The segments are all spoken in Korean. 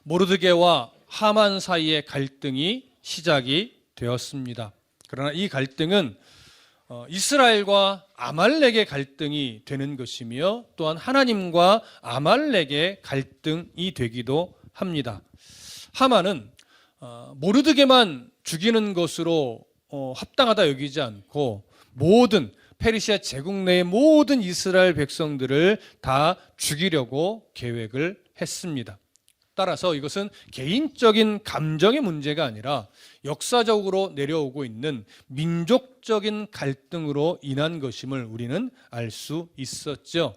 모르드게와 하만 사이의 갈등이 시작이 되었습니다. 그러나 이 갈등은 이스라엘과 아말렉의 갈등이 되는 것이며 또한 하나님과 아말렉의 갈등이 되기도 합니다. 하만은 모르드게만 죽이는 것으로 합당하다 여기지 않고 모든 페르시아 제국 내의 모든 이스라엘 백성들을 다 죽이려고 계획을 했습니다. 따라서 이것은 개인적인 감정의 문제가 아니라 역사적으로 내려오고 있는 민족적인 갈등으로 인한 것임을 우리는 알 수 있었죠.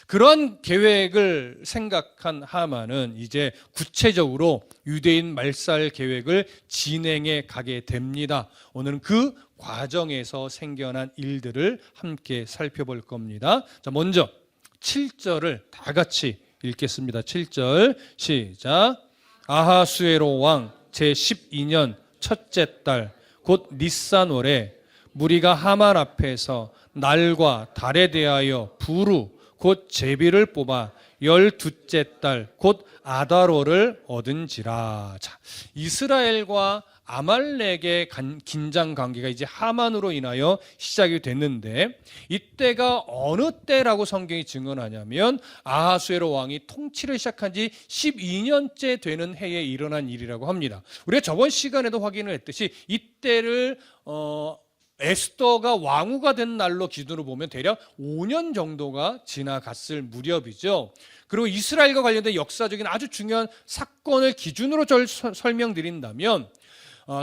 그러한 계획을 생각한 하만은 이제 구체적으로 유대인 말살 계획을 진행해 가게 됩니다. 오늘은 그 과정에서 생겨난 일들을 함께 살펴볼 겁니다. 자, 먼저 7절을 다 같이 읽겠습니다. 7절 시작. 아하수에로 왕 제12년 첫째 달 곧 니산월에 무리가 하만 앞에서 날과 달에 대하여 부루 곧 제비를 뽑아 12째 달 곧 아달월을 얻은지라. 자, 이스라엘과 아말렉의 긴장 관계가 이제 하만으로 인하여 시작이 됐는데, 이때가 어느 때라고 성경이 증언하냐면 아하수에로 왕이 통치를 시작한 지 12년째 되는 해에 일어난 일이라고 합니다. 우리가 저번 시간에도 확인을 했듯이 이때를 에스더가 왕후가 된 날로 기준으로 보면 대략 5년 정도가 지나갔을 무렵이죠. 그리고 이스라엘과 관련된 역사적인 아주 중요한 사건을 기준으로 설명드린다면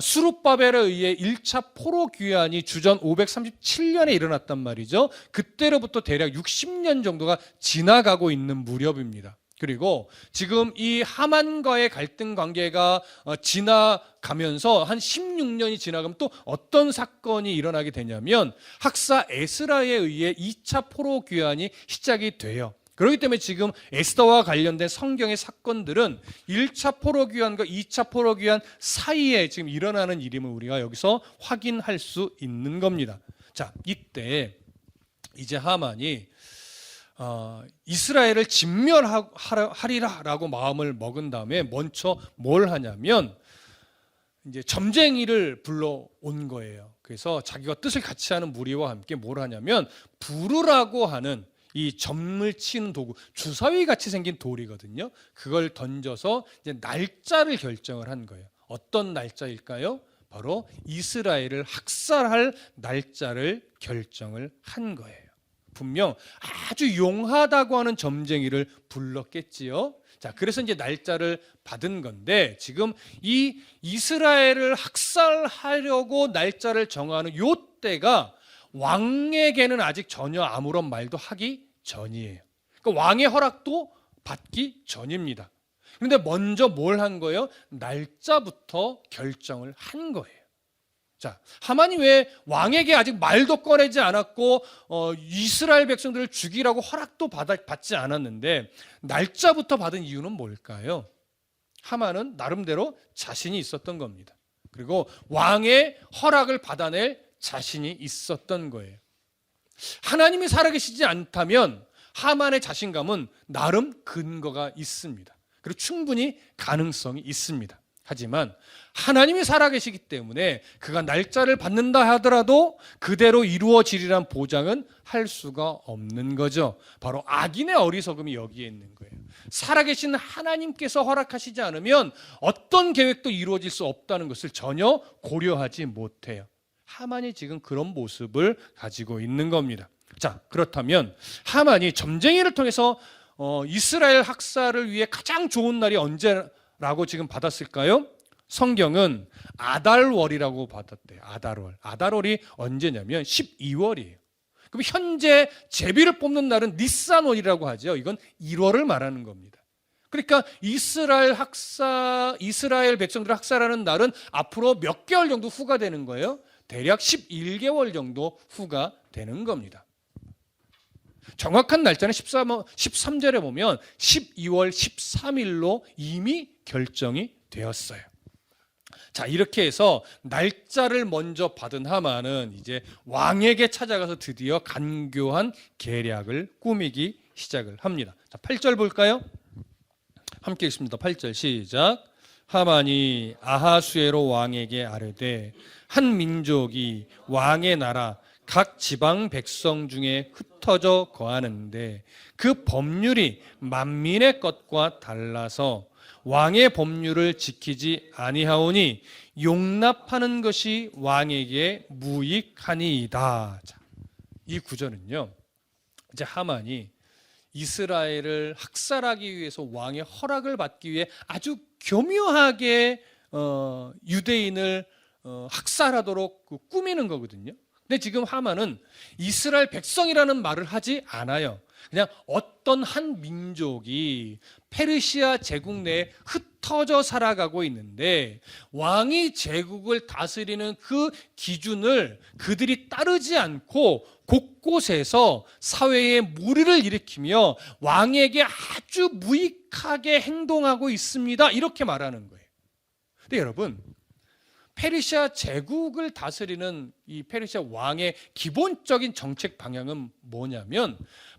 스룹바벨에 의해 1차 포로 귀환이 주전 537년에 일어났단 말이죠. 그때로부터 대략 60년 정도가 지나가고 있는 무렵입니다. 그리고 지금 이 하만과의 갈등 관계가 지나가면서 한 16년이 지나가면 또 어떤 사건이 일어나게 되냐면 학사 에스라에 의해 2차 포로 귀환이 시작이 돼요. 그렇기 때문에 지금 에스더와 관련된 성경의 사건들은 1차 포로 귀환과 2차 포로 귀환 사이에 지금 일어나는 일임을 우리가 여기서 확인할 수 있는 겁니다. 자, 이때 이제 하만이 이스라엘을 진멸하리라라고 마음을 먹은 다음에 먼저 뭘 하냐면 이제 점쟁이를 불러온 거예요. 그래서 자기가 뜻을 같이 하는 무리와 함께 뭘 하냐면 부르라고 하는 이 점을 치는 도구, 주사위 같이 생긴 돌이거든요. 그걸 던져서 이제 날짜를 결정을 한 거예요. 어떤 날짜일까요? 바로 이스라엘을 학살할 날짜를 결정을 한 거예요. 분명 아주 용하다고 하는 점쟁이를 불렀겠지요. 자, 그래서 이제 날짜를 받은 건데, 지금 이 이스라엘을 학살하려고 날짜를 정하는 요 때가 왕에게는 아직 전혀 아무런 말도 하기 전이에요. 그러니까 왕의 허락도 받기 전입니다. 그런데 먼저 뭘 한 거예요? 날짜부터 결정을 한 거예요. 자, 하만이 왜 왕에게 아직 말도 꺼내지 않았고 이스라엘 백성들을 죽이라고 허락도 받지 않았는데 날짜부터 받은 이유는 뭘까요? 하만은 나름대로 자신이 있었던 겁니다. 그리고 왕의 허락을 받아낼 자신이 있었던 거예요. 하나님이 살아계시지 않다면 하만의 자신감은 나름 근거가 있습니다. 그리고 충분히 가능성이 있습니다. 하지만 하나님이 살아계시기 때문에 그가 날짜를 받는다 하더라도 그대로 이루어지리란 보장은 할 수가 없는 거죠. 바로 악인의 어리석음이 여기에 있는 거예요. 살아계신 하나님께서 허락하시지 않으면 어떤 계획도 이루어질 수 없다는 것을 전혀 고려하지 못해요. 하만이 지금 그런 모습을 가지고 있는 겁니다. 자, 그렇다면 하만이 점쟁이를 통해서 이스라엘 학살을 위해 가장 좋은 날이 언제라고 지금 받았을까요? 성경은 아달월이라고 받았대요. 아달월이 언제냐면 12월이에요. 그럼 현재 제비를 뽑는 날은 니산월이라고 하죠. 이건 1월을 말하는 겁니다. 그러니까 이스라엘 백성들을 학살하는 날은 앞으로 몇 개월 정도 후가 되는 거예요. 대략 11개월 정도 후가 되는 겁니다. 정확한 날짜는 13절에 보면 12월 13일로 이미 결정이 되었어요. 자, 이렇게 해서 날짜를 먼저 받은 하만은 이제 왕에게 찾아가서 드디어 간교한 계략을 꾸미기 시작을 합니다. 자, 8절 볼까요? 함께 읽습니다. 8절 시작. 하만이 아하수에로 왕에게 아뢰되 한 민족이 왕의 나라 각 지방 백성 중에 흩어져 거하는데 그 법률이 만민의 것과 달라서 왕의 법률을 지키지 아니하오니 용납하는 것이 왕에게 무익하니이다. 자, 이 구절은요, 이제 하만이 이스라엘을 학살하기 위해서 왕의 허락을 받기 위해 아주 교묘하게 유대인을 학살하도록 꾸미는 거거든요. 근데 지금 하만은 이스라엘 백성이라는 말을 하지 않아요. 그냥 어떤 한 민족이 페르시아 제국 내에 흩어져 살아가고 있는데 왕이 제국을 다스리는 그 기준을 그들이 따르지 않고 곳곳에서 사회에 무리를 일으키며 왕에게 아주 무익하게 행동하고 있습니다. 이렇게 말하는 거예요. 근데 여러분, 페르시아 제국을 다스리는 이 페르시아 왕의 기본적인 정책 방향은 뭐냐면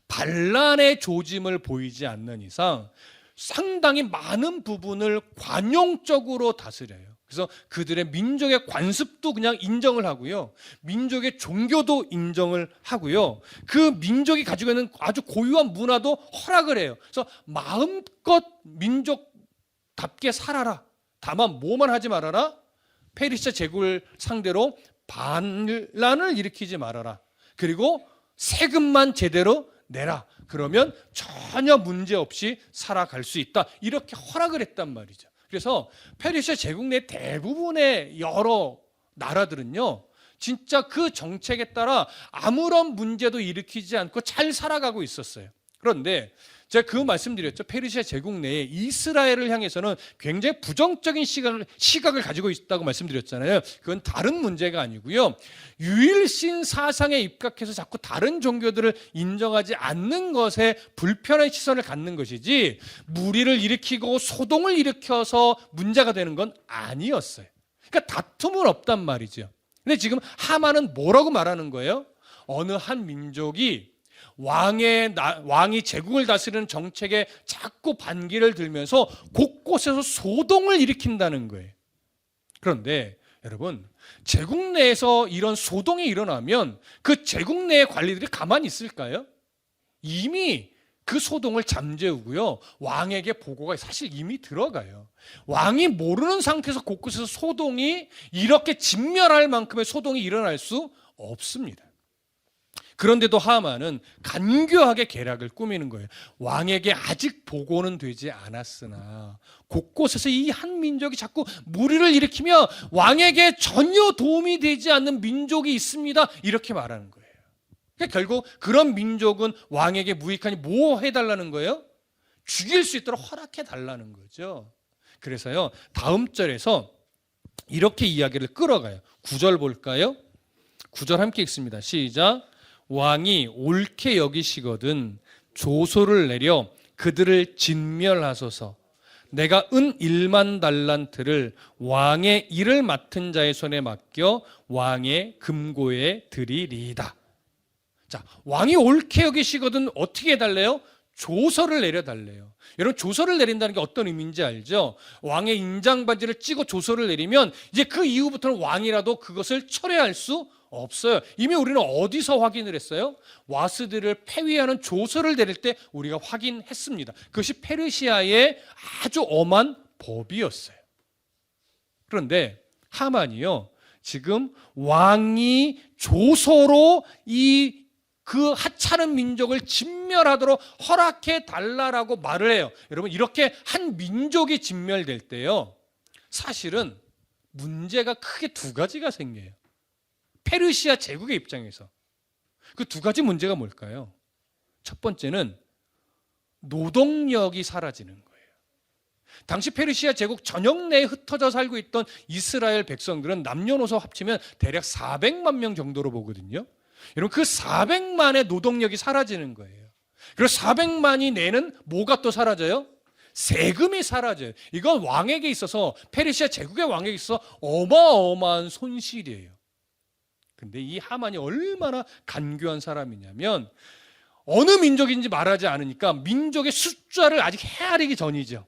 반란의 조짐을 보이지 않는 이상 상당히 많은 부분을 관용적으로 다스려요. 그래서 그들의 민족의 관습도 그냥 인정을 하고요. 민족의 종교도 인정을 하고요. 그 민족이 가지고 있는 아주 고유한 문화도 허락을 해요. 그래서 마음껏 민족답게 살아라. 다만 뭐만 하지 말아라? 페르시아 제국을 상대로 반란을 일으키지 말아라. 그리고 세금만 제대로 내라. 그러면 전혀 문제 없이 살아갈 수 있다. 이렇게 허락을 했단 말이죠. 그래서 페르시아 제국 내 대부분의 여러 나라들은요, 진짜 그 정책에 따라 아무런 문제도 일으키지 않고 잘 살아가고 있었어요. 그런데 제가 그 말씀드렸죠. 페르시아 제국 내에 이스라엘을 향해서는 굉장히 부정적인 시각을 가지고 있다고 말씀드렸잖아요. 그건 다른 문제가 아니고요. 유일신 사상에 입각해서 자꾸 다른 종교들을 인정하지 않는 것에 불편한 시선을 갖는 것이지 무리를 일으키고 소동을 일으켜서 문제가 되는 건 아니었어요. 그러니까 다툼은 없단 말이죠. 근데 지금 하만은 뭐라고 말하는 거예요? 어느 한 민족이 왕이 제국을 다스리는 정책에 자꾸 반기를 들면서 곳곳에서 소동을 일으킨다는 거예요. 그런데 여러분, 제국 내에서 이런 소동이 일어나면 그 제국 내의 관리들이 가만히 있을까요? 이미 그 소동을 잠재우고요. 왕에게 보고가 사실 이미 들어가요. 왕이 모르는 상태에서 곳곳에서 소동이 이렇게 진멸할 만큼의 소동이 일어날 수 없습니다. 그런데도 하만은 간교하게 계략을 꾸미는 거예요. 왕에게 아직 보고는 되지 않았으나 곳곳에서 이 한 민족이 자꾸 무리를 일으키며 왕에게 전혀 도움이 되지 않는 민족이 있습니다. 이렇게 말하는 거예요. 그러니까 결국 그런 민족은 왕에게 무익하니 뭐 해달라는 거예요? 죽일 수 있도록 허락해달라는 거죠. 그래서요, 다음 절에서 이렇게 이야기를 끌어가요. 9절 볼까요? 9절 함께 읽습니다. 시작. 왕이 옳게 여기시거든 조소를 내려 그들을 진멸하소서. 내가 은 1만 달란트를 왕의 일을 맡은 자의 손에 맡겨 왕의 금고에 드리리이다. 자, 왕이 옳게 여기시거든 어떻게 해달래요? 조서를 내려달래요. 여러분, 조서를 내린다는 게 어떤 의미인지 알죠? 왕의 인장반지를 찍어 조서를 내리면 이제 그 이후부터는 왕이라도 그것을 철회할 수 없어요. 이미 우리는 어디서 확인을 했어요? 와스들을 폐위하는 조서를 내릴 때 우리가 확인했습니다. 그것이 페르시아의 아주 엄한 법이었어요. 그런데 하만이요, 지금 왕이 조서로 그 하찮은 민족을 진멸하도록 허락해 달라라고 말을 해요. 여러분, 이렇게 한 민족이 진멸될 때요, 사실은 문제가 크게 두 가지가 생겨요. 페르시아 제국의 입장에서 그 두 가지 문제가 뭘까요? 첫 번째는 노동력이 사라지는 거예요. 당시 페르시아 제국 전역 내에 흩어져 살고 있던 이스라엘 백성들은 남녀노소 합치면 대략 400만 명 정도로 보거든요. 여러분, 그 400만의 노동력이 사라지는 거예요. 그리고 400만이 내는 뭐가 또 사라져요? 세금이 사라져요. 이건 왕에게 있어서, 페르시아 제국의 왕에게 있어서 어마어마한 손실이에요. 근데 이 하만이 얼마나 간교한 사람이냐면 어느 민족인지 말하지 않으니까 민족의 숫자를 아직 헤아리기 전이죠.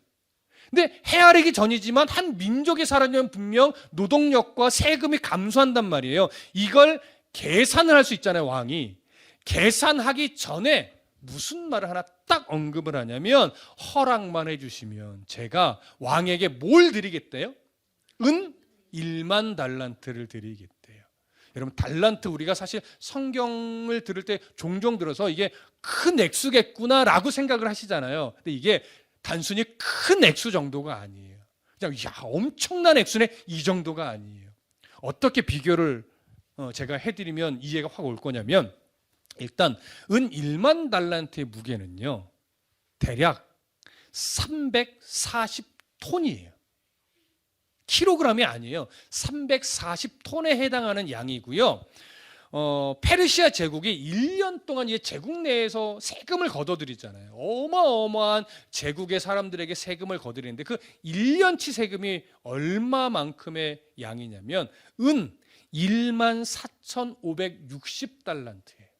근데 헤아리기 전이지만 한 민족이 살아내면 분명 노동력과 세금이 감소한단 말이에요. 이걸 계산을 할 수 있잖아요, 왕이. 계산하기 전에 무슨 말을 하나 딱 언급을 하냐면 허락만 해주시면 제가 왕에게 뭘 드리겠대요? 은 1만 달란트를 드리겠대요. 여러분, 달란트 우리가 사실 성경을 들을 때 종종 들어서 이게 큰 액수겠구나라고 생각을 하시잖아요. 근데 이게 단순히 큰 액수 정도가 아니에요. 그냥 엄청난 액수네, 이 정도가 아니에요. 어떻게 비교를 제가 해드리면 이해가 확 올 거냐면, 일단 은 1만 달란트의 무게는요 대략 340톤이에요. 킬로그램이 아니에요. 340톤에 해당하는 양이고요. 페르시아 제국이 1년 동안 이 제국 내에서 세금을 걷어들이잖아요. 어마어마한 제국의 사람들에게 세금을 걷어들이는데 그 1년치 세금이 얼마만큼의 양이냐면 은 14,560달란트예요.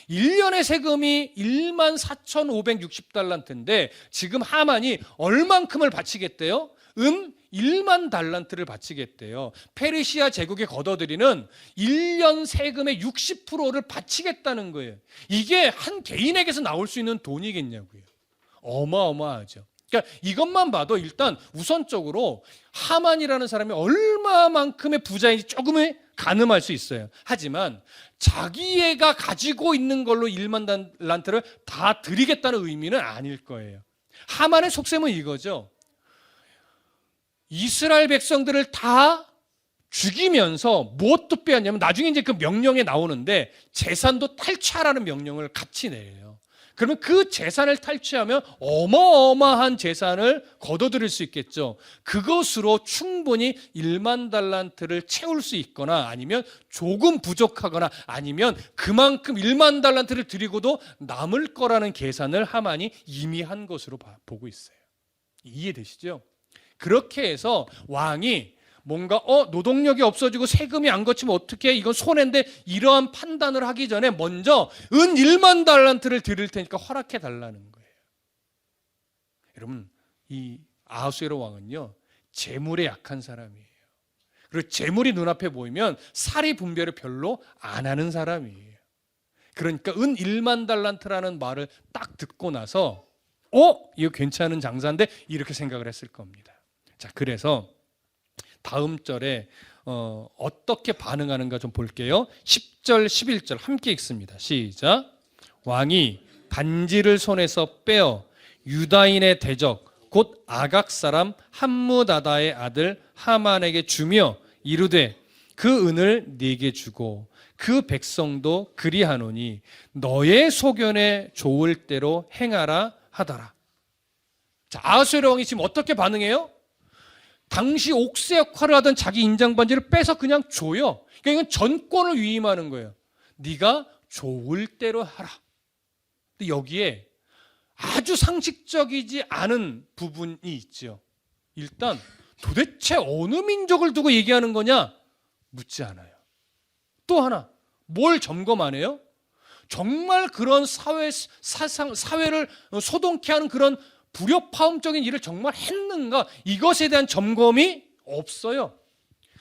1년의 세금이 14,560달란트인데 지금 하만이 얼만큼을 바치겠대요? 은 1만 달란트를 바치겠대요. 페르시아 제국에 걷어들이는 1년 세금의 60%를 바치겠다는 거예요. 이게 한 개인에게서 나올 수 있는 돈이겠냐고요. 어마어마하죠. 그러니까 이것만 봐도 일단 우선적으로 하만이라는 사람이 얼마만큼의 부자인지 조금은 가늠할 수 있어요. 하지만 자기애가 가지고 있는 걸로 1만 달란트를 다 드리겠다는 의미는 아닐 거예요. 하만의 속셈은 이거죠. 이스라엘 백성들을 다 죽이면서 무엇도 빼앗냐면 나중에 이제 그 명령에 나오는데 재산도 탈취하라는 명령을 같이 내요. 그러면 그 재산을 탈취하면 어마어마한 재산을 거둬들일 수 있겠죠. 그것으로 충분히 1만 달란트를 채울 수 있거나 아니면 조금 부족하거나 아니면 그만큼 1만 달란트를 드리고도 남을 거라는 계산을 하만이 이미 한 것으로 보고 있어요. 이해되시죠? 그렇게 해서 왕이 뭔가 노동력이 없어지고 세금이 안 거치면 어떻게 이건 손해인데 이러한 판단을 하기 전에 먼저 은 1만 달란트를 드릴 테니까 허락해 달라는 거예요. 여러분, 이 아하수에로 왕은요 재물에 약한 사람이에요. 그리고 재물이 눈앞에 보이면 사리 분별을 별로 안 하는 사람이에요. 그러니까 은 1만 달란트라는 말을 딱 듣고 나서 이거 괜찮은 장사인데 이렇게 생각을 했을 겁니다. 자, 그래서 다음 절에 어떻게 반응하는가 좀 볼게요. 10절, 11절 함께 읽습니다. 시작. 왕이 반지를 손에서 빼어 유다인의 대적 곧 아각 사람 함무다다의 아들 하만에게 주며 이르되 그 은을 네게 주고 그 백성도 그리하노니 너의 소견에 좋을 대로 행하라 하더라. 자, 아하수에로 왕이 지금 어떻게 반응해요? 당시 옥새 역할을 하던 자기 인장반지를 빼서 그냥 줘요. 그러니까 이건 전권을 위임하는 거예요. 네가 좋을 대로 하라. 근데 여기에 아주 상식적이지 않은 부분이 있죠. 일단 도대체 어느 민족을 두고 얘기하는 거냐? 묻지 않아요. 또 하나, 뭘 점검 안 해요? 정말 그런 사회를 소동케 하는 그런 불협화음적인 일을 정말 했는가? 이것에 대한 점검이 없어요.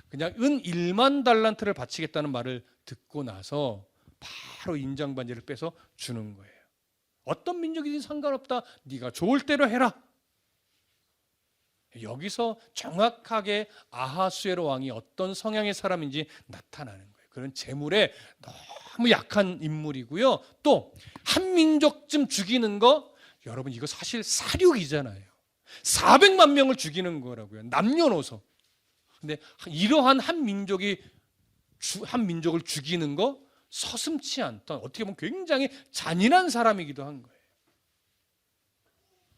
그냥 은 1만 달란트를 바치겠다는 말을 듣고 나서 바로 인장반지를 빼서 주는 거예요. 어떤 민족이든 상관없다. 네가 좋을 대로 해라. 여기서 정확하게 아하수에로 왕이 어떤 성향의 사람인지 나타나는 거예요. 그런 재물에 너무 약한 인물이고요. 또 한 민족쯤 죽이는 거, 여러분 이거 사실 사륙이잖아요. 400만 명을 죽이는 거라고요. 남녀노소. 근데 이러한 한 민족을 죽이는 거 서슴지 않던, 어떻게 보면 굉장히 잔인한 사람이기도 한 거예요.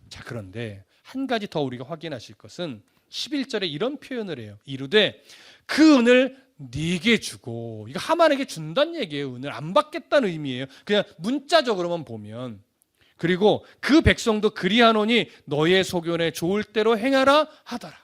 자, 그런데 한 가지 더 우리가 확인하실 것은 11절에 이런 표현을 해요. 이르되 그 은을 네게 주고, 이거 하만에게 준다는 얘기예요. 은을 안 받겠다는 의미예요. 그냥 문자적으로만 보면. 그리고 그 백성도 그리하노니 너의 소견에 좋을 대로 행하라 하더라.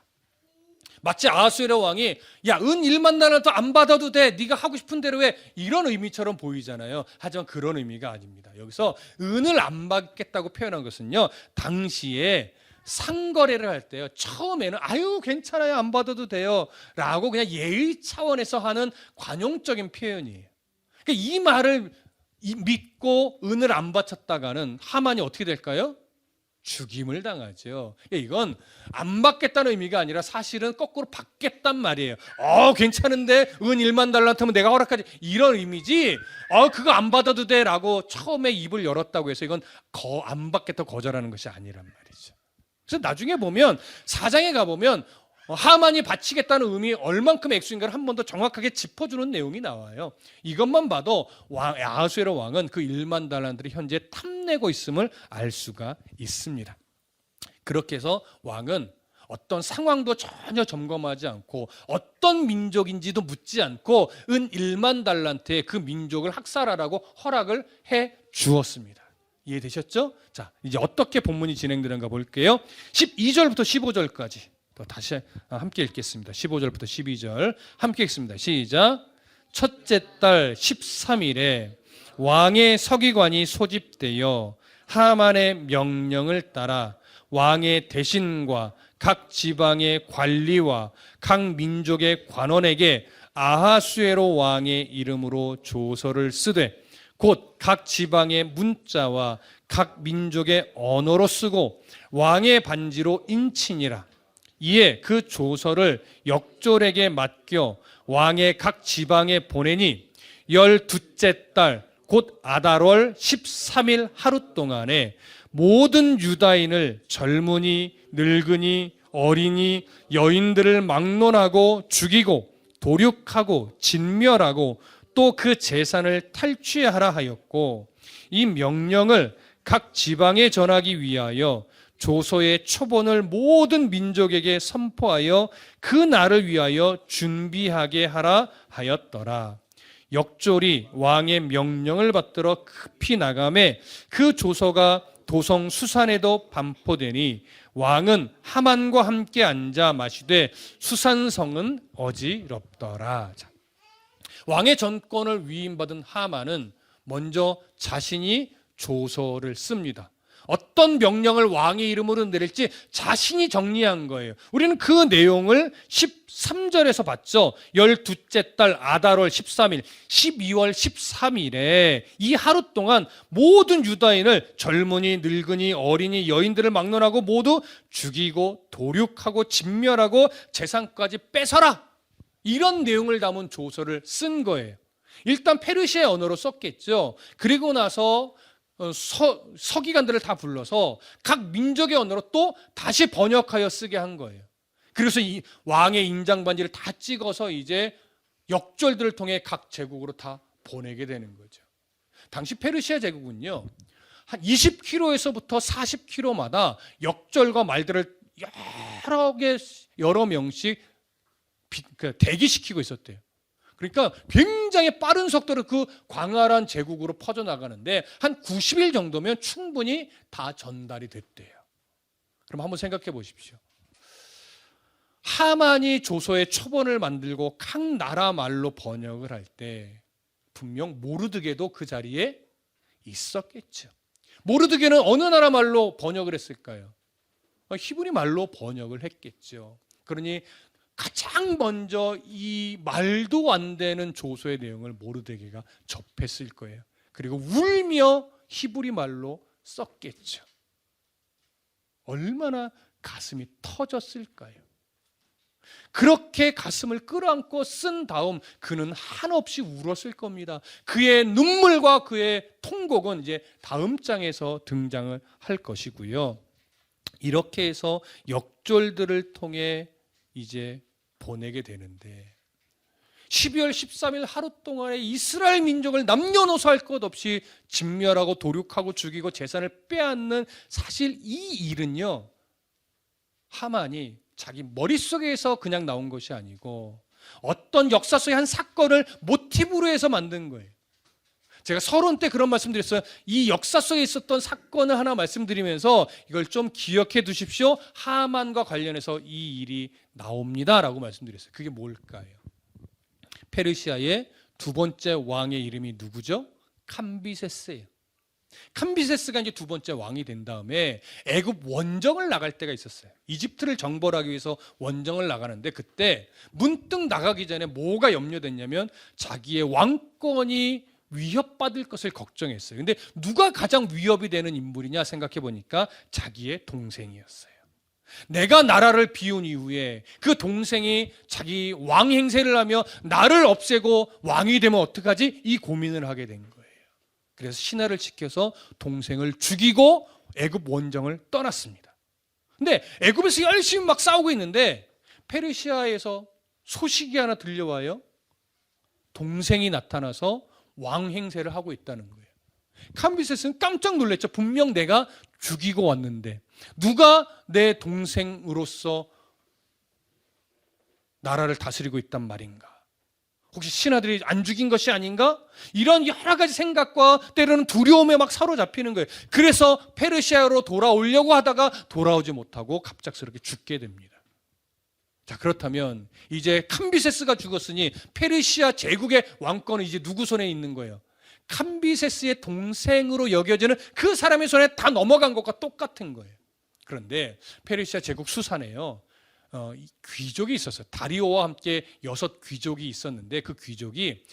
마치 아하수에로 왕이 야, 은 1만 달란트 안 받아도 돼, 네가 하고 싶은 대로 해, 이런 의미처럼 보이잖아요. 하지만 그런 의미가 아닙니다. 여기서 은을 안 받겠다고 표현한 것은요, 당시에 상거래를 할 때요, 처음에는 아유 괜찮아요, 안 받아도 돼요 라고 그냥 예의 차원에서 하는 관용적인 표현이에요. 그러니까 이 말을 믿고 은을 안 바쳤다가는 하만이 어떻게 될까요? 죽임을 당하죠. 이건 안 받겠다는 의미가 아니라 사실은 거꾸로 받겠단 말이에요. 괜찮은데 은 1만 달란트면 내가 허락하지, 이런 의미지, 그거 안 받아도 돼 라고 처음에 입을 열었다고 해서 이건 안 받겠다 거절하는 것이 아니란 말이죠. 그래서 나중에 보면 4장에 가보면 하만이 바치겠다는 의미 얼만큼 액수인가를 한 번 더 정확하게 짚어주는 내용이 나와요. 이것만 봐도 아하수에로 왕은 그 1만 달란트를 현재 탐내고 있음을 알 수가 있습니다. 그렇게 해서 왕은 어떤 상황도 전혀 점검하지 않고 어떤 민족인지도 묻지 않고 은 1만 달란트에 그 민족을 학살하라고 허락을 해 주었습니다. 이해되셨죠? 자, 이제 어떻게 본문이 진행되는가 볼게요. 12절부터 15절까지 또 다시 함께 읽겠습니다. 15절부터 12절 함께 읽습니다. 시작. 첫째 달 13일에 왕의 서기관이 소집되어 하만의 명령을 따라 왕의 대신과 각 지방의 관리와 각 민족의 관원에게 아하수에로 왕의 이름으로 조서를 쓰되 곧 각 지방의 문자와 각 민족의 언어로 쓰고 왕의 반지로 인치니라. 이에 그 조서를 역졸에게 맡겨 왕의 각 지방에 보내니 12째 달 곧 아달월 13일 하루 동안에 모든 유다인을 젊은이, 늙은이, 어린이, 여인들을 막론하고 죽이고 도륙하고 진멸하고 또 그 재산을 탈취하라 하였고, 이 명령을 각 지방에 전하기 위하여 조서의 초본을 모든 민족에게 선포하여 그 날을 위하여 준비하게 하라 하였더라. 역졸이 왕의 명령을 받들어 급히 나가매 그 조서가 도성 수산에도 반포되니 왕은 하만과 함께 앉아 마시되 수산성은 어지럽더라. 자, 왕의 전권을 위임받은 하만은 먼저 자신이 조서를 씁니다. 어떤 명령을 왕의 이름으로 내릴지 자신이 정리한 거예요. 우리는 그 내용을 13절에서 봤죠. 12째 달 아달월 13일, 12월 13일에 이 하루 동안 모든 유다인을 젊은이, 늙은이, 어린이, 여인들을 막론하고 모두 죽이고 도륙하고 진멸하고 재산까지 뺏어라. 이런 내용을 담은 조서를 쓴 거예요. 일단 페르시아 언어로 썼겠죠. 그리고 나서 서기관들을 다 불러서 각 민족의 언어로 또 다시 번역하여 쓰게 한 거예요. 그래서 이 왕의 인장 반지를 다 찍어서 이제 역졸들을 통해 각 제국으로 다 보내게 되는 거죠. 당시 페르시아 제국은요, 한 20km에서부터 40km마다 역졸과 말들을 여러 명씩 대기시키고 있었대요. 그러니까 굉장히 빠른 속도로 그 광활한 제국으로 퍼져나가는데 한 90일 정도면 충분히 다 전달이 됐대요. 그럼 한번 생각해 보십시오. 하만이 조서의 초본을 만들고 각 나라 말로 번역을 할 때 분명 모르드게도 그 자리에 있었겠죠. 모르드게는 어느 나라 말로 번역을 했을까요? 히브리 말로 번역을 했겠죠. 그러니 가장 먼저 이 말도 안 되는 조서의 내용을 모르드게가 접했을 거예요. 그리고 울며 히브리 말로 썼겠죠. 얼마나 가슴이 터졌을까요? 그렇게 가슴을 끌어안고 쓴 다음 그는 한없이 울었을 겁니다. 그의 눈물과 그의 통곡은 이제 다음 장에서 등장을 할 것이고요. 이렇게 해서 역졸들을 통해 이제 보내게 되는데 12월 13일 하루 동안에 이스라엘 민족을 남녀노소 할 것 없이 진멸하고 도륙하고 죽이고 재산을 빼앗는, 사실 이 일은요, 하만이 자기 머릿속에서 그냥 나온 것이 아니고 어떤 역사 속의 한 사건을 모티브로 해서 만든 거예요. 제가 서론 때 그런 말씀 드렸어요. 이 역사 속에 있었던 사건을 하나 말씀드리면서 이걸 좀 기억해 두십시오. 하만과 관련해서 이 일이 나옵니다 라고 말씀드렸어요. 그게 뭘까요? 페르시아의 두 번째 왕의 이름이 누구죠? 캄비세스예요. 캄비세스가 이제 두 번째 왕이 된 다음에 애굽 원정을 나갈 때가 있었어요. 이집트를 정벌하기 위해서 원정을 나가는데 그때 문득 나가기 전에 뭐가 염려됐냐면 자기의 왕권이 위협받을 것을 걱정했어요. 근데 누가 가장 위협이 되는 인물이냐 생각해 보니까 자기의 동생이었어요. 내가 나라를 비운 이후에 그 동생이 자기 왕 행세를 하며 나를 없애고 왕이 되면 어떡하지? 이 고민을 하게 된 거예요. 그래서 신하를 지켜서 동생을 죽이고 애굽 원정을 떠났습니다. 근데 애굽에서 열심히 막 싸우고 있는데 페르시아에서 소식이 하나 들려와요. 동생이 나타나서 왕 행세를 하고 있다는 거예요. 캄비세스는 깜짝 놀랐죠. 분명 내가 죽이고 왔는데 누가 내 동생으로서 나라를 다스리고 있단 말인가? 혹시 신하들이 안 죽인 것이 아닌가? 이런 여러 가지 생각과 때로는 두려움에 막 사로잡히는 거예요. 그래서 페르시아로 돌아오려고 하다가 돌아오지 못하고 갑작스럽게 죽게 됩니다. 자, 그렇다면 이제 캄비세스가 죽었으니 페르시아 제국의 왕권은 이제 누구 손에 있는 거예요? 캄비세스의 동생으로 여겨지는 그 사람의 손에 다 넘어간 것과 똑같은 거예요. 그런데 페르시아 제국 수산에요. 귀족이 있었어요. 다리오와 함께 6 귀족이 있었는데 그 귀족이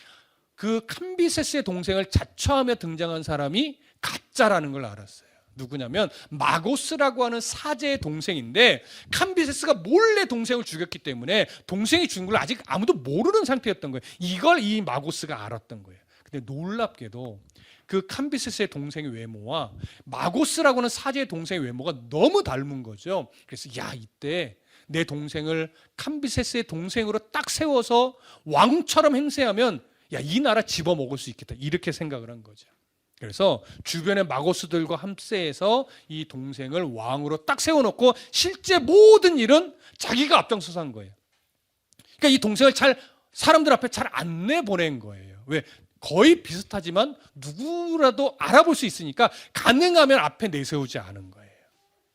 그 캄비세스의 동생을 자처하며 등장한 사람이 가짜라는 걸 알았어요. 누구냐면 마고스라고 하는 사제의 동생인데 캄비세스가 몰래 동생을 죽였기 때문에 동생이 죽은 걸 아직 아무도 모르는 상태였던 거예요. 이걸 이 마고스가 알았던 거예요. 근데 놀랍게도 그 캄비세스의 동생의 외모와 마고스라고 하는 사제의 동생의 외모가 너무 닮은 거죠. 그래서 이때 내 동생을 캄비세스의 동생으로 딱 세워서 왕처럼 행세하면 이 나라 집어먹을 수 있겠다 이렇게 생각을 한 거죠. 그래서 주변의 마고스들과 함세해서 이 동생을 왕으로 딱 세워놓고 실제 모든 일은 자기가 앞장서서 한 거예요. 그러니까 이 동생을 사람들 앞에 잘 안 내보낸 거예요. 왜? 거의 비슷하지만 누구라도 알아볼 수 있으니까 가능하면 앞에 내세우지 않은 거예요.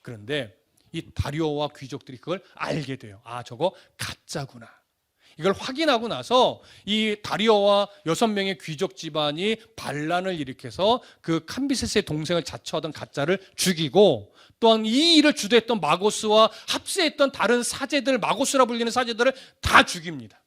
그런데 이 다리오와 귀족들이 그걸 알게 돼요. 저거 가짜구나. 이걸 확인하고 나서 이 다리오와 6명의 귀족 집안이 반란을 일으켜서 그 캄비세스의 동생을 자처하던 가짜를 죽이고 또한 이 일을 주도했던 마고스와 합세했던 다른 사제들, 마고스라 불리는 사제들을 다 죽입니다.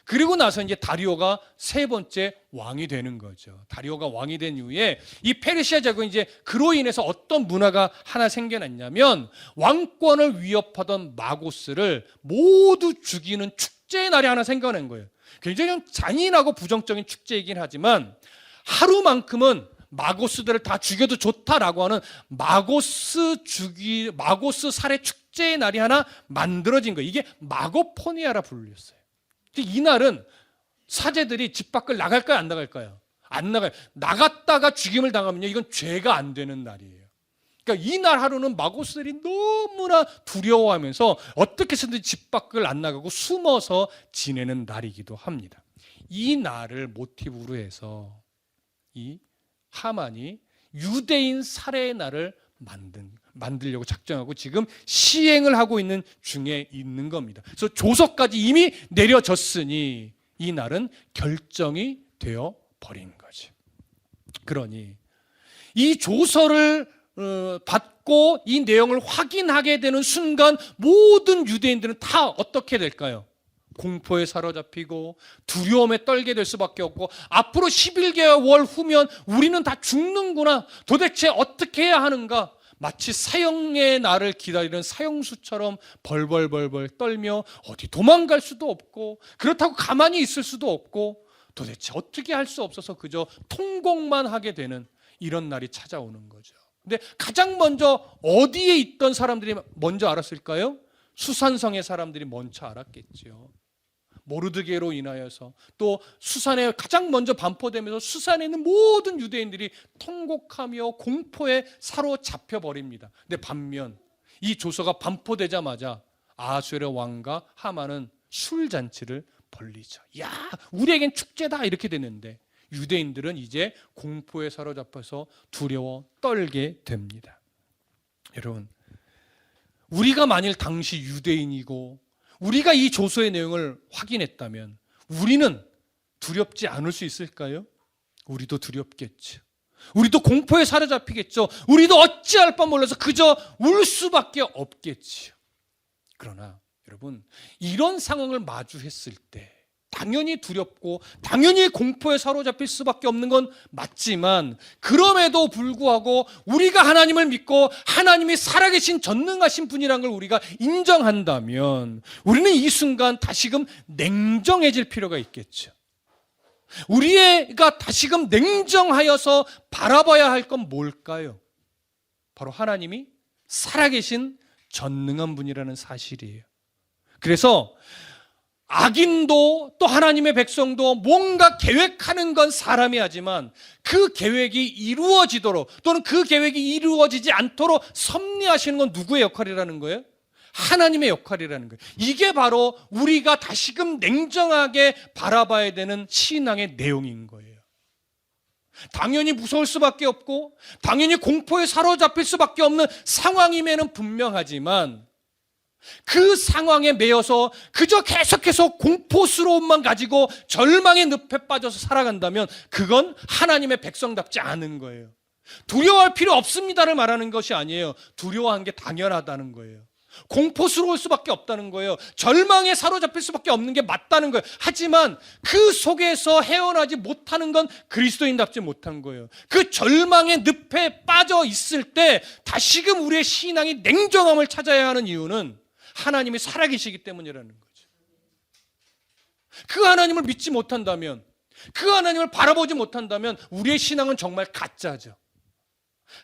그리고 나서 이제 다리오가 3번째 왕이 되는 거죠. 다리오가 왕이 된 이후에 이 페르시아 제국은 이제 그로 인해서 어떤 문화가 하나 생겨났냐면 왕권을 위협하던 마고스를 모두 죽이는 축제의 날이 하나 생겨난 거예요. 굉장히 잔인하고 부정적인 축제이긴 하지만 하루만큼은 마고스들을 다 죽여도 좋다라고 하는 마고스 살해 축제의 날이 하나 만들어진 거예요. 이게 마고포니아라 불렸어요. 이날은 사제들이 집 밖을 나갈까요? 안 나갈까요? 안 나가요. 나갔다가 죽임을 당하면요, 이건 죄가 안 되는 날이에요. 그러니까 이날 하루는 마고스들이 너무나 두려워하면서 어떻게 해서든 집 밖을 안 나가고 숨어서 지내는 날이기도 합니다. 이 날을 모티브로 해서 이 하만이 유대인 살해의 날을 만들려고 작정하고 지금 시행을 하고 있는 중에 있는 겁니다. 그래서 조서까지 이미 내려졌으니 이 날은 결정이 되어 버린 거지. 그러니 이 조서를 받고 이 내용을 확인하게 되는 순간 모든 유대인들은 다 어떻게 될까요? 공포에 사로잡히고 두려움에 떨게 될 수밖에 없고 앞으로 11개월 후면 우리는 다 죽는구나. 도대체 어떻게 해야 하는가? 마치 사형의 날을 기다리는 사형수처럼 벌벌벌벌 떨며 어디 도망갈 수도 없고 그렇다고 가만히 있을 수도 없고 도대체 어떻게 할 수 없어서 그저 통곡만 하게 되는 이런 날이 찾아오는 거죠. 근데 가장 먼저 어디에 있던 사람들이 먼저 알았을까요? 수산성의 사람들이 먼저 알았겠죠. 모르드게로 인하여서 또 수산에 가장 먼저 반포되면서 수산에 있는 모든 유대인들이 통곡하며 공포에 사로잡혀 버립니다. 근데 반면 이 조서가 반포되자마자 아수르의 왕과 하만은 술잔치를 벌리죠. 우리에겐 축제다 이렇게 됐는데 유대인들은 이제 공포에 사로잡혀서 두려워 떨게 됩니다. 여러분, 우리가 만일 당시 유대인이고 우리가 이 조서의 내용을 확인했다면 우리는 두렵지 않을 수 있을까요? 우리도 두렵겠죠. 우리도 공포에 사로잡히겠죠. 우리도 어찌할 바 몰라서 그저 울 수밖에 없겠지요. 그러나 여러분, 이런 상황을 마주했을 때 당연히 두렵고 당연히 공포에 사로잡힐 수밖에 없는 건 맞지만, 그럼에도 불구하고 우리가 하나님을 믿고 하나님이 살아계신 전능하신 분이라는 걸 우리가 인정한다면 우리는 이 순간 다시금 냉정해질 필요가 있겠죠. 우리가 다시금 냉정하여서 바라봐야 할 건 뭘까요? 바로 하나님이 살아계신 전능한 분이라는 사실이에요. 그래서 악인도 또 하나님의 백성도 뭔가 계획하는 건 사람이 하지만 그 계획이 이루어지도록 또는 그 계획이 이루어지지 않도록 섭리하시는 건 누구의 역할이라는 거예요? 하나님의 역할이라는 거예요. 이게 바로 우리가 다시금 냉정하게 바라봐야 되는 신앙의 내용인 거예요. 당연히 무서울 수밖에 없고 당연히 공포에 사로잡힐 수밖에 없는 상황임에는 분명하지만, 그 상황에 매여서 그저 계속해서 공포스러움만 가지고 절망의 늪에 빠져서 살아간다면 그건 하나님의 백성답지 않은 거예요. 두려워할 필요 없습니다를 말하는 것이 아니에요. 두려워하는 게 당연하다는 거예요. 공포스러울 수밖에 없다는 거예요. 절망에 사로잡힐 수밖에 없는 게 맞다는 거예요. 하지만 그 속에서 헤어나지 못하는 건 그리스도인답지 못한 거예요. 그 절망의 늪에 빠져 있을 때 다시금 우리의 신앙이 냉정함을 찾아야 하는 이유는 하나님이 살아계시기 때문이라는 거죠. 그 하나님을 믿지 못한다면, 그 하나님을 바라보지 못한다면 우리의 신앙은 정말 가짜죠.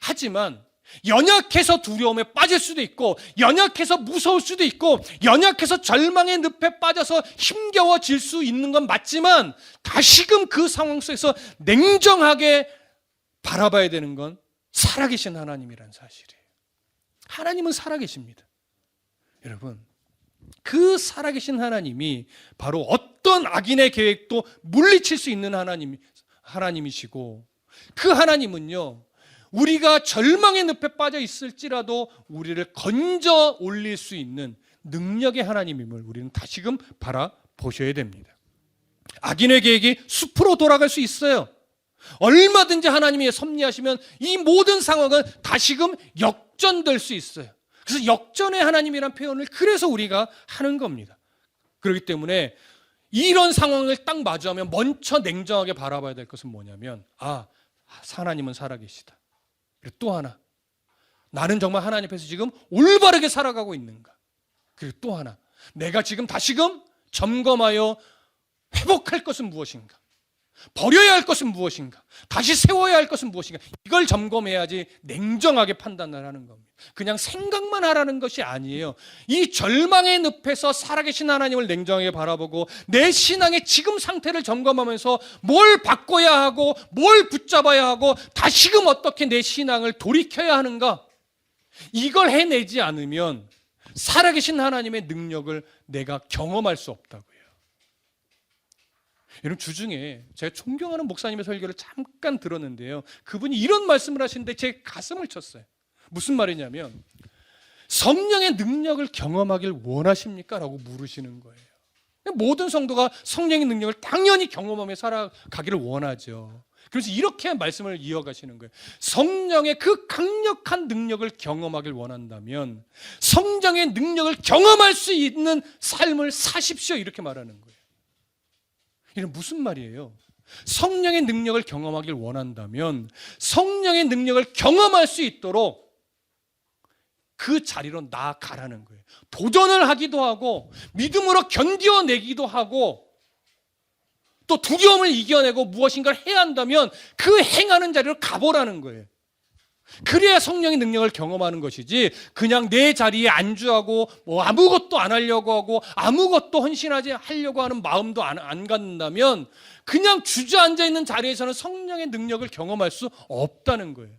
하지만 연약해서 두려움에 빠질 수도 있고, 연약해서 무서울 수도 있고, 연약해서 절망의 늪에 빠져서 힘겨워질 수 있는 건 맞지만, 다시금 그 상황 속에서 냉정하게 바라봐야 되는 건 살아계신 하나님이라는 사실이에요. 하나님은 살아계십니다. 여러분, 그 살아계신 하나님이 바로 어떤 악인의 계획도 물리칠 수 있는 하나님이시고, 그 하나님은요, 우리가 절망의 늪에 빠져 있을지라도 우리를 건져 올릴 수 있는 능력의 하나님임을 우리는 다시금 바라보셔야 됩니다. 악인의 계획이 숲으로 돌아갈 수 있어요. 얼마든지 하나님이 섭리하시면 이 모든 상황은 다시금 역전될 수 있어요. 그래서 역전의 하나님이란 표현을 그래서 우리가 하는 겁니다. 그렇기 때문에 이런 상황을 딱 마주하면 먼저 냉정하게 바라봐야 될 것은 뭐냐면, 하나님은 살아계시다. 그리고 또 하나, 나는 정말 하나님 앞에서 지금 올바르게 살아가고 있는가. 그리고 또 하나, 내가 지금 다시금 점검하여 회복할 것은 무엇인가, 버려야 할 것은 무엇인가, 다시 세워야 할 것은 무엇인가, 이걸 점검해야지 냉정하게 판단을 하는 겁니다. 그냥 생각만 하라는 것이 아니에요. 이 절망의 늪에서 살아계신 하나님을 냉정하게 바라보고 내 신앙의 지금 상태를 점검하면서 뭘 바꿔야 하고 뭘 붙잡아야 하고 다시금 어떻게 내 신앙을 돌이켜야 하는가, 이걸 해내지 않으면 살아계신 하나님의 능력을 내가 경험할 수 없다고요. 여러분, 주중에 제가 존경하는 목사님의 설교를 잠깐 들었는데요, 그분이 이런 말씀을 하시는데 제 가슴을 쳤어요. 무슨 말이냐면, 성령의 능력을 경험하길 원하십니까? 라고 물으시는 거예요. 모든 성도가 성령의 능력을 당연히 경험하며 살아가기를 원하죠. 그래서 이렇게 말씀을 이어가시는 거예요. 성령의 그 강력한 능력을 경험하길 원한다면 성령의 능력을 경험할 수 있는 삶을 사십시오, 이렇게 말하는 거예요. 이건 무슨 말이에요? 성령의 능력을 경험하길 원한다면 성령의 능력을 경험할 수 있도록 그 자리로 나아가라는 거예요. 도전을 하기도 하고 믿음으로 견뎌내기도 하고 또 두려움을 이겨내고 무엇인가를 해야 한다면 그 행하는 자리로 가보라는 거예요. 그래야 성령의 능력을 경험하는 것이지, 그냥 내 자리에 안주하고 아무것도 안 하려고 하고 아무것도 헌신하지 하려고 하는 마음도 안 갖는다면 그냥 주저앉아 있는 자리에서는 성령의 능력을 경험할 수 없다는 거예요.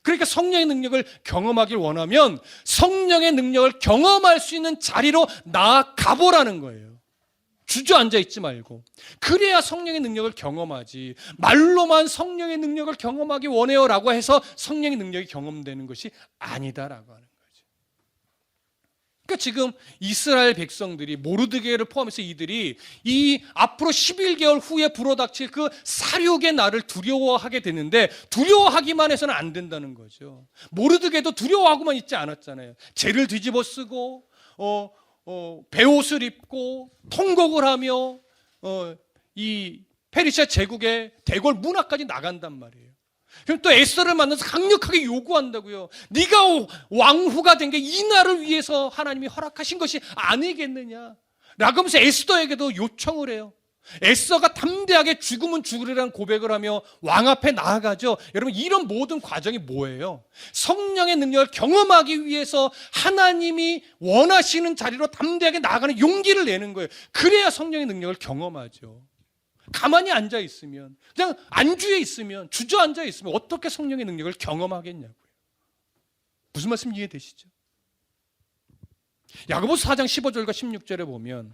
그러니까 성령의 능력을 경험하길 원하면 성령의 능력을 경험할 수 있는 자리로 나아가보라는 거예요. 주저앉아 있지 말고. 그래야 성령의 능력을 경험하지, 말로만 성령의 능력을 경험하기 원해요 라고 해서 성령의 능력이 경험되는 것이 아니다라고 하는 거죠. 그러니까 지금 이스라엘 백성들이 모르드게를 포함해서 이들이 이 앞으로 11개월 후에 불어닥칠 그 사륙의 날을 두려워하게 되는데 두려워하기만 해서는 안 된다는 거죠. 모르드게도 두려워하고만 있지 않았잖아요. 재를 뒤집어 쓰고 베옷을 입고 통곡을 하며 이 페르시아 제국의 대궐 문화까지 나간단 말이에요. 그럼 또 에스더를 만나서 강력하게 요구한다고요. 네가 왕후가 된 게 이 날을 위해서 하나님이 허락하신 것이 아니겠느냐 라고 하면서 에스더에게도 요청을 해요. 에스더가 담대하게 죽으면 죽으리라는 고백을 하며 왕 앞에 나아가죠. 여러분, 이런 모든 과정이 뭐예요? 성령의 능력을 경험하기 위해서 하나님이 원하시는 자리로 담대하게 나아가는 용기를 내는 거예요. 그래야 성령의 능력을 경험하죠. 가만히 앉아 있으면, 그냥 안주해 있으면, 주저앉아 있으면 어떻게 성령의 능력을 경험하겠냐고요. 무슨 말씀 이해되시죠? 야고보서 4장 15절과 16절에 보면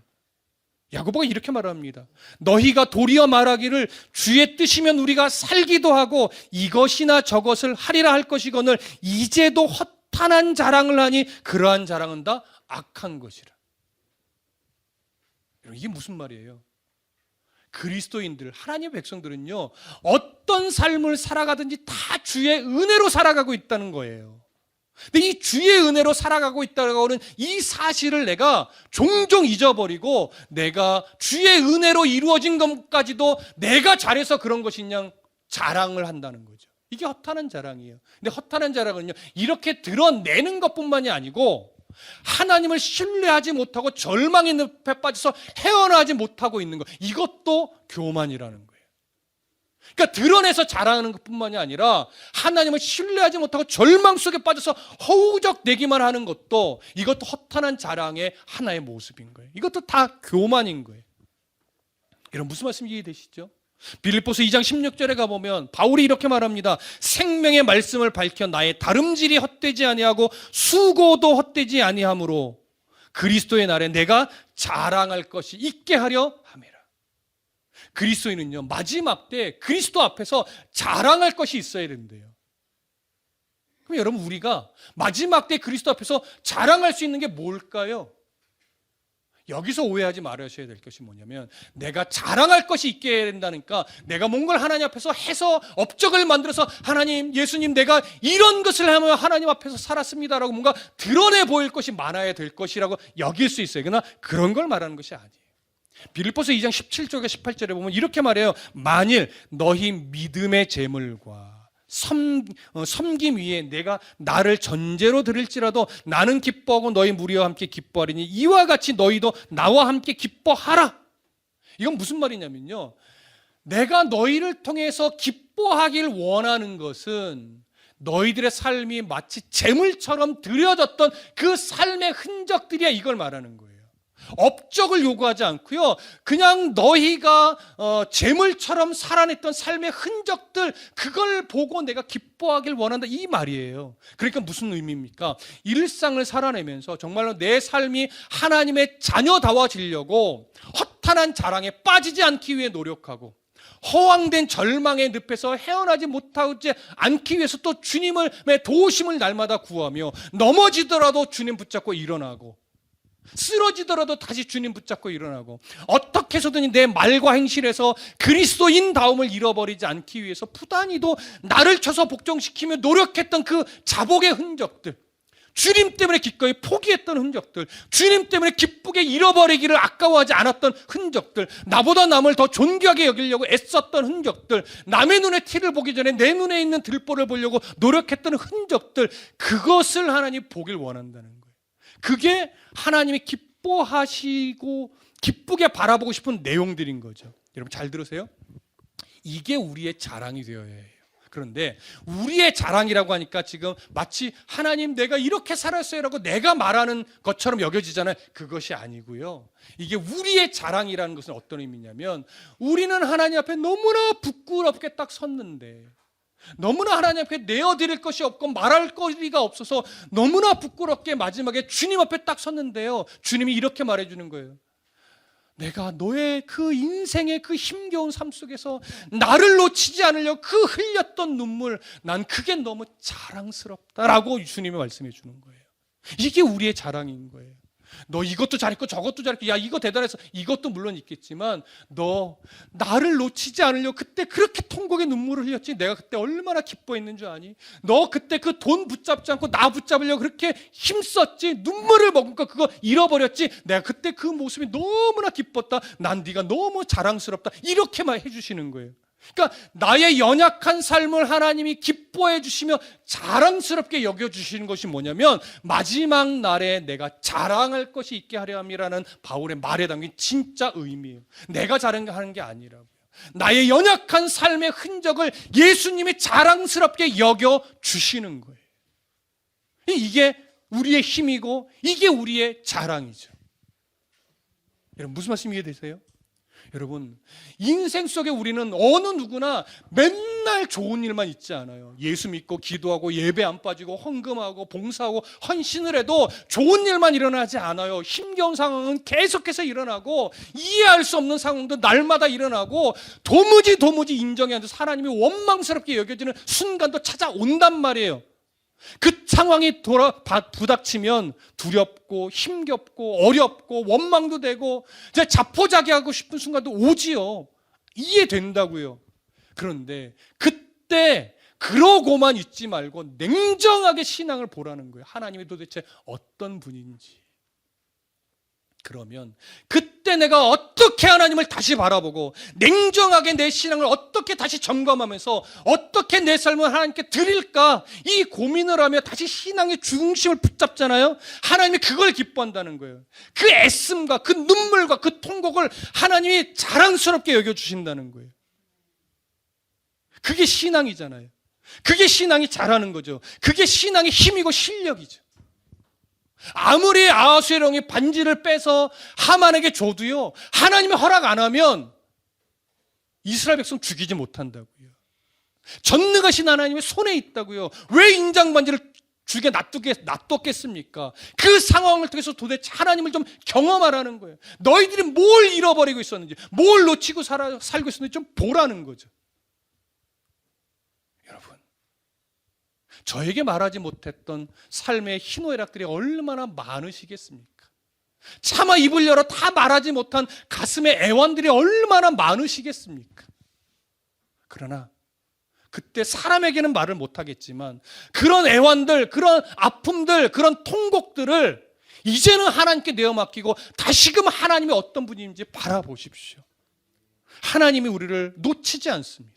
야고보가 이렇게 말합니다. 너희가 도리어 말하기를 주의 뜻이면 우리가 살기도 하고 이것이나 저것을 하리라 할 것이거늘 이제도 허탄한 자랑을 하니 그러한 자랑은 다 악한 것이라. 이게 무슨 말이에요? 그리스도인들, 하나님의 백성들은요, 어떤 삶을 살아가든지 다 주의 은혜로 살아가고 있다는 거예요. 근데 이 주의 은혜로 살아가고 있다고 하는 이 사실을 내가 종종 잊어버리고 내가 주의 은혜로 이루어진 것까지도 내가 잘해서 그런 것이냐 자랑을 한다는 거죠. 이게 허탄한 자랑이에요. 근데 허탄한 자랑은요, 이렇게 드러내는 것뿐만이 아니고 하나님을 신뢰하지 못하고 절망의 늪에 빠져서 헤어나지 못하고 있는 것, 이것도 교만이라는 거예요. 그러니까 드러내서 자랑하는 것뿐만이 아니라 하나님을 신뢰하지 못하고 절망 속에 빠져서 허우적대기만 하는 것도, 이것도 허탄한 자랑의 하나의 모습인 거예요. 이것도 다 교만인 거예요. 여러분, 무슨 말씀 이해되시죠? 빌립보서 2장 16절에 가보면 바울이 이렇게 말합니다. 생명의 말씀을 밝혀 나의 다름질이 헛되지 아니하고 수고도 헛되지 아니하므로 그리스도의 날에 내가 자랑할 것이 있게 하려 함이라. 그리스도인은요, 마지막 때 그리스도 앞에서 자랑할 것이 있어야 된대요. 그럼 여러분, 우리가 마지막 때 그리스도 앞에서 자랑할 수 있는 게 뭘까요? 여기서 오해하지 말으셔야 될 것이 뭐냐면, 내가 자랑할 것이 있게 해야 된다니까 내가 뭔가를 하나님 앞에서 해서 업적을 만들어서 하나님, 예수님, 내가 이런 것을 하며 하나님 앞에서 살았습니다라고 뭔가 드러내 보일 것이 많아야 될 것이라고 여길 수 있어요. 그러나 그런 걸 말하는 것이 아니에요. 빌립보서 2장 17절과 18절에 보면 이렇게 말해요. 만일 너희 믿음의 제물과 섬김 위에 내가 나를 전제로 드릴지라도 나는 기뻐하고 너희 무리와 함께 기뻐하리니 이와 같이 너희도 나와 함께 기뻐하라. 이건 무슨 말이냐면요, 내가 너희를 통해서 기뻐하길 원하는 것은 너희들의 삶이 마치 제물처럼 드려졌던 그 삶의 흔적들이야, 이걸 말하는 거예요. 업적을 요구하지 않고요, 그냥 너희가 재물처럼 살아냈던 삶의 흔적들, 그걸 보고 내가 기뻐하길 원한다, 이 말이에요. 그러니까 무슨 의미입니까? 일상을 살아내면서 정말로 내 삶이 하나님의 자녀다워지려고 허탄한 자랑에 빠지지 않기 위해 노력하고 허황된 절망의 늪에서 헤어나지 못하지 않기 위해서 또 주님의 도우심을 날마다 구하며 넘어지더라도 주님 붙잡고 일어나고 쓰러지더라도 다시 주님 붙잡고 일어나고 어떻게 해서든 내 말과 행실에서 그리스도인다움을 잃어버리지 않기 위해서 부단히도 나를 쳐서 복종시키며 노력했던 그 자복의 흔적들, 주님 때문에 기꺼이 포기했던 흔적들, 주님 때문에 기쁘게 잃어버리기를 아까워하지 않았던 흔적들, 나보다 남을 더 존귀하게 여기려고 애썼던 흔적들, 남의 눈에 티를 보기 전에 내 눈에 있는 들보를 보려고 노력했던 흔적들, 그것을 하나님 보길 원한다는 거예요. 그게 하나님이 기뻐하시고 기쁘게 바라보고 싶은 내용들인 거죠. 여러분 잘 들으세요. 이게 우리의 자랑이 되어야 해요. 그런데 우리의 자랑이라고 하니까 지금 마치 하나님 내가 이렇게 살았어요라고 내가 말하는 것처럼 여겨지잖아요. 그것이 아니고요. 이게 우리의 자랑이라는 것은 어떤 의미냐면, 우리는 하나님 앞에 너무나 부끄럽게 딱 섰는데, 너무나 하나님 앞에 내어드릴 것이 없고 말할 거리가 없어서 너무나 부끄럽게 마지막에 주님 앞에 딱 섰는데요, 주님이 이렇게 말해주는 거예요. 내가 너의 그 인생의 그 힘겨운 삶 속에서 나를 놓치지 않으려고 그 흘렸던 눈물, 난 그게 너무 자랑스럽다라고 주님이 말씀해 주는 거예요. 이게 우리의 자랑인 거예요. 너 이것도 잘했고 저것도 잘했고 야 이거 대단해서 이것도 물론 있겠지만 너 나를 놓치지 않으려고 그때 그렇게 통곡의 눈물을 흘렸지. 내가 그때 얼마나 기뻐했는 줄 아니? 너 그때 그 돈 붙잡지 않고 나 붙잡으려고 그렇게 힘썼지. 눈물을 머금고 그거 잃어버렸지. 내가 그때 그 모습이 너무나 기뻤다. 난 네가 너무 자랑스럽다. 이렇게만 해주시는 거예요. 그러니까 나의 연약한 삶을 하나님이 기뻐해 주시며 자랑스럽게 여겨주시는 것이 뭐냐면 마지막 날에 내가 자랑할 것이 있게 하려 함이라는 바울의 말에 담긴 진짜 의미예요. 내가 자랑하는 게 아니라고요. 나의 연약한 삶의 흔적을 예수님이 자랑스럽게 여겨주시는 거예요. 이게 우리의 힘이고 이게 우리의 자랑이죠. 여러분 무슨 말씀 이해되세요? 여러분 인생 속에 우리는 어느 누구나 맨날 좋은 일만 있지 않아요. 예수 믿고 기도하고 예배 안 빠지고 헌금하고 봉사하고 헌신을 해도 좋은 일만 일어나지 않아요. 힘겨운 상황은 계속해서 일어나고 이해할 수 없는 상황도 날마다 일어나고 도무지 인정이 안 돼서 하나님이 원망스럽게 여겨지는 순간도 찾아온단 말이에요. 그 상황이 부닥치면 두렵고 힘겹고 어렵고 원망도 되고 자포자기하고 싶은 순간도 오지요. 이해된다고요. 그런데 그때 그러고만 있지 말고 냉정하게 신앙을 보라는 거예요. 하나님이 도대체 어떤 분인지. 그러면 그때 내가 어떻게 하나님을 다시 바라보고 냉정하게 내 신앙을 어떻게 다시 점검하면서 어떻게 내 삶을 하나님께 드릴까 이 고민을 하며 다시 신앙의 중심을 붙잡잖아요. 하나님이 그걸 기뻐한다는 거예요. 그 애씀과 그 눈물과 그 통곡을 하나님이 자랑스럽게 여겨주신다는 거예요. 그게 신앙이잖아요. 그게 신앙이 잘하는 거죠. 그게 신앙의 힘이고 실력이죠. 아무리 아하수에롱이 반지를 빼서 하만에게 줘도요, 하나님이 허락 안 하면 이스라엘 백성 죽이지 못한다고요. 전능하신 하나님의 손에 있다고요. 왜 인장반지를 죽여 놔뒀겠습니까? 그 상황을 통해서 도대체 하나님을 좀 경험하라는 거예요. 너희들이 뭘 잃어버리고 있었는지, 뭘 놓치고 살고 있었는지 좀 보라는 거죠. 여러분, 저에게 말하지 못했던 삶의 희노애락들이 얼마나 많으시겠습니까? 차마 입을 열어 다 말하지 못한 가슴의 애환들이 얼마나 많으시겠습니까? 그러나 그때 사람에게는 말을 못하겠지만 그런 애환들, 그런 아픔들, 그런 통곡들을 이제는 하나님께 내어 맡기고 다시금 하나님이 어떤 분인지 바라보십시오. 하나님이 우리를 놓치지 않습니다.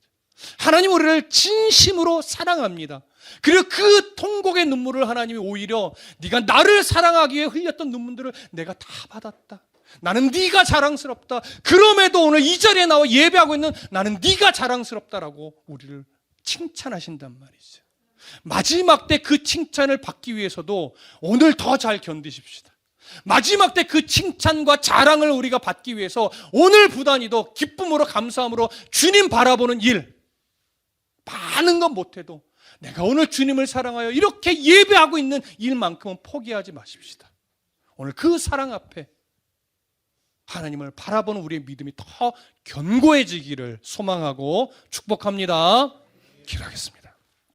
하나님 우리를 진심으로 사랑합니다. 그리고 그 통곡의 눈물을 하나님이 오히려 네가 나를 사랑하기 위해 흘렸던 눈물들을 내가 다 받았다. 나는 네가 자랑스럽다. 그럼에도 오늘 이 자리에 나와 예배하고 있는 나는 네가 자랑스럽다라고 우리를 칭찬하신단 말이죠. 마지막 때 그 칭찬을 받기 위해서도 오늘 더 잘 견디십시다. 마지막 때 그 칭찬과 자랑을 우리가 받기 위해서 오늘보다니도 기쁨으로 감사함으로 주님 바라보는 일, 많은 건 못해도 내가 오늘 주님을 사랑하여 이렇게 예배하고 있는 일만큼은 포기하지 마십시다. 오늘 그 사랑 앞에 하나님을 바라보는 우리의 믿음이 더 견고해지기를 소망하고 축복합니다. 기도하겠습니다.